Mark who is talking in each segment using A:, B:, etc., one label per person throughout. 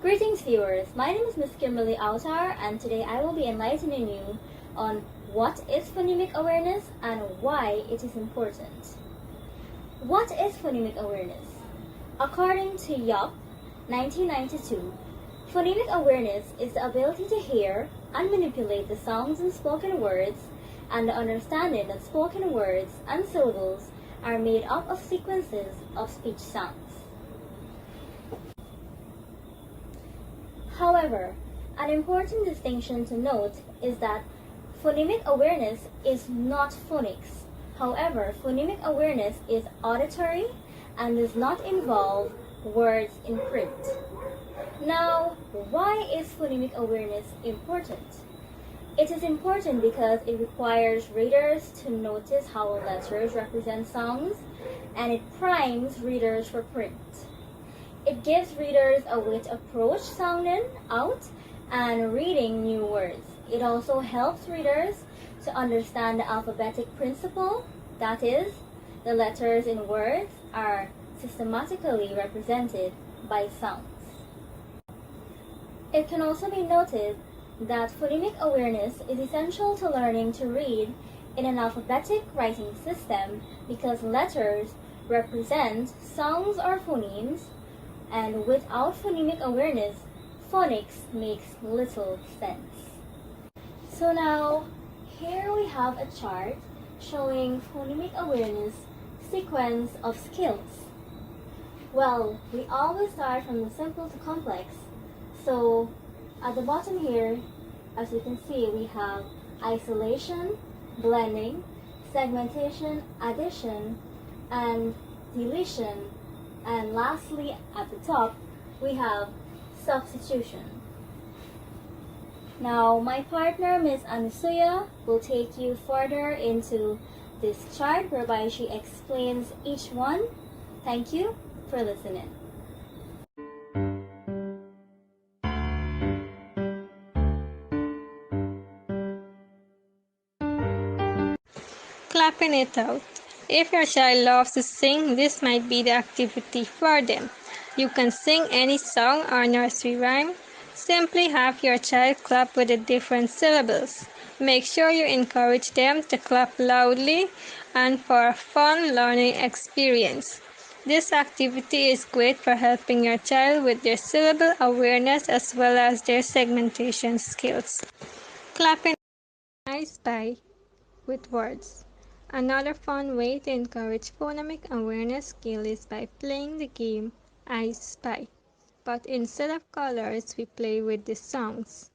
A: Greetings viewers, my name is Miss Kimberly Outar and today I will be enlightening you on what is phonemic awareness and why it is important. What is phonemic awareness? According to Yup, 1992, phonemic awareness is the ability to hear and manipulate the sounds in spoken words and the understanding that spoken words and syllables are made up of sequences of speech sounds. However, an important distinction to note is that phonemic awareness is not phonics. However, phonemic awareness is auditory and does not involve words in print. Now, why is phonemic awareness important? It is important because it requires readers to notice how letters represent sounds, and it primes readers for print. It gives readers a way to approach sounding out and reading new words. It also helps readers to understand the alphabetic principle, that is, the letters in words are systematically represented by sounds. It can also be noted that phonemic awareness is essential to learning to read in an alphabetic writing system because letters represent sounds or phonemes, and without phonemic awareness, phonics makes little sense. So now, here we have a chart showing phonemic awareness sequence of skills. Well, we always start from the simple to complex. So at the bottom here, as you can see, we have isolation, blending, segmentation, addition, and deletion. And lastly, at the top, we have substitution. Now, my partner, Miss Anusuya, will take you further into this chart whereby she explains each one. Thank you for listening.
B: Clapping it out. If your child loves to sing, this might be the activity for them. You can sing any song or nursery rhyme. Simply have your child clap with the different syllables. Make sure you encourage them to clap loudly and for a fun learning experience. This activity is great for helping your child with their syllable awareness as well as their segmentation skills. Clapping I spy with words. Another fun way to encourage phonemic awareness skill is by playing the game I Spy. But instead of colors, we play with the songs.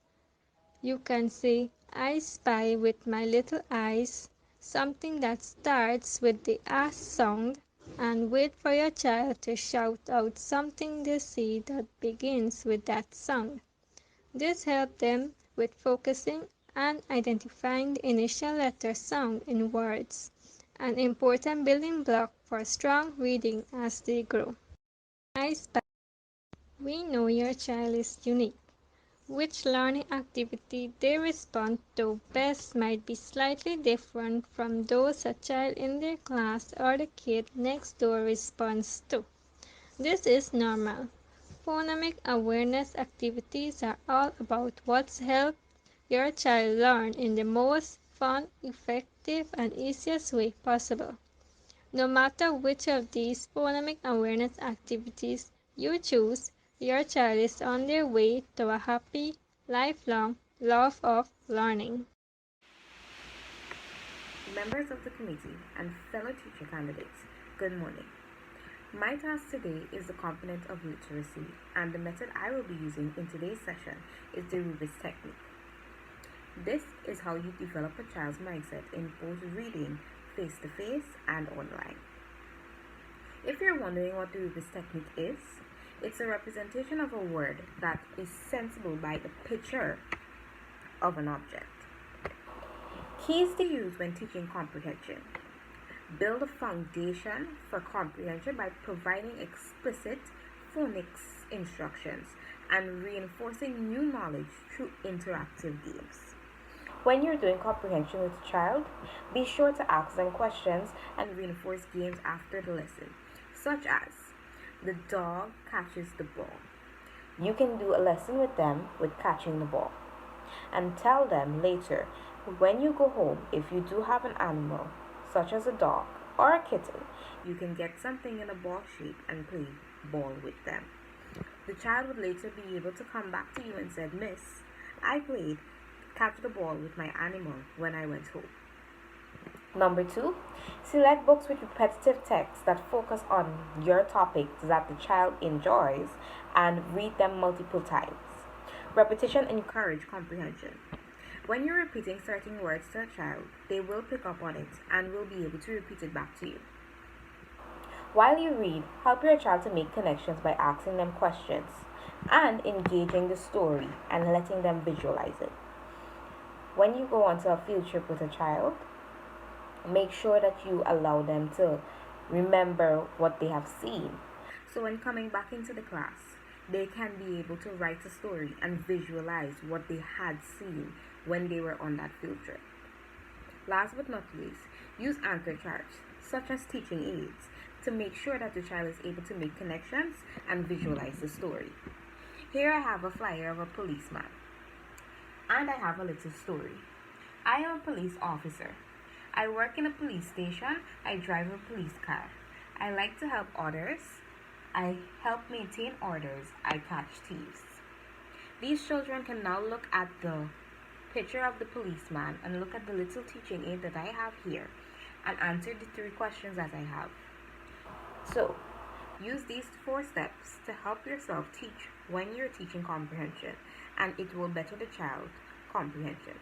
B: You can say, I spy with my little eyes, something that starts with the S sound, and wait for your child to shout out something they see that begins with that sound. This helps them with focusing and identifying the initial letter sound in words, an important building block for strong reading as they grow. I spy. We know your child is unique. Which learning activity they respond to best might be slightly different from those a child in their class or the kid next door responds to. This is normal. Phonemic awareness activities are all about what's helped your child learn in the most fun, effective, and easiest way possible. No matter which of these phonemic awareness activities you choose, your child is on their way to a happy, lifelong love of learning.
C: Members of the committee and fellow teacher candidates, good morning. My task today is the component of literacy, and the method I will be using in today's session is the Rubik's technique. This is how you develop a child's mindset in both reading face-to-face and online. If you're wondering what the Rubik's technique is, it's a representation of a word that is sensible by the picture of an object. Keys to use when teaching comprehension. Build a foundation for comprehension by providing explicit phonics instructions and reinforcing new knowledge through interactive games. When you're doing comprehension with a child, be sure to ask them questions and reinforce games after the lesson, such as the dog catches the ball. You can do a lesson with them with catching the ball. And tell them later when you go home, if you do have an animal, such as a dog or a kitten, you can get something in a ball shape and play ball with them. The child would later be able to come back to you and said, Miss, I played catch the ball with my animal when I went home. Number 2, select books with repetitive text that focus on your topics that the child enjoys and read them multiple times. Repetition encourages comprehension. When you're repeating certain words to a child, they will pick up on it and will be able to repeat it back to you. While you read, help your child to make connections by asking them questions and engaging the story and letting them visualize it. When you go onto a field trip with a child, make sure that you allow them to remember what they have seen. So when coming back into the class, they can be able to write a story and visualize what they had seen when they were on that field trip. Last but not least, use anchor charts, such as teaching aids, to make sure that the child is able to make connections and visualize the story. Here I have a flyer of a policeman, and I have a little story. I am a police officer. I work in a police station. I drive a police car. I like to help others. I help maintain orders. I catch thieves. These children can now look at the picture of the policeman and look at the little teaching aid that I have here and answer the 3 questions that I have. So, use these 4 steps to help yourself teach when you're teaching comprehension, and it will better the child's comprehension.